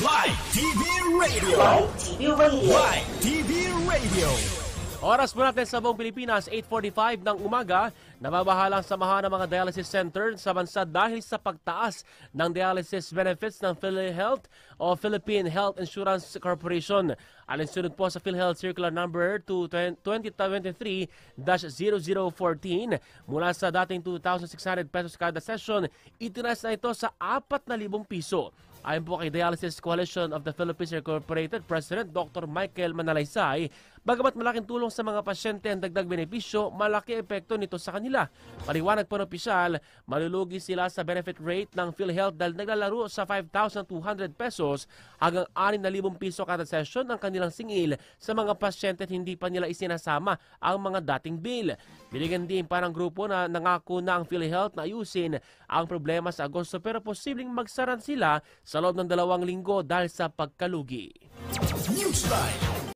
Live TV Radio. Live TV Radio. Live TV Radio. Oras po natin sa buong Pilipinas, 8:45 ng umaga. Nababahalang samahan ng mga dialysis center sa bansa dahil sa pagtaas ng dialysis benefits ng PhilHealth o Philippine Health Insurance Corporation. Alinsunod po sa PhilHealth Circular Number 2023-0014 mula sa dating 2,600 pesos kada session, itinaas na ito sa 4,000 piso. Ayon po kay Dialysis Coalition of the Philippines Incorporated President Dr. Michael Manalaysay, bagamat malaking tulong sa mga pasyente ang dagdag benepisyo, malaki epekto nito sa kanila. Paliwanag po ng opisyal, malulugi sila sa benefit rate ng PhilHealth dahil naglalaro sa 5,200 pesos hanggang 6,000 piso kada session ang kanilang singil sa mga pasyente at hindi pa nila isinasama ang mga dating bill. Binigyan din pa ng grupo na nangako na ang PhilHealth na ayusin ang problema sa Agosto pero posibleng magsaran sila sa loob ng 2 linggo dahil sa pagkalugi. Newsline.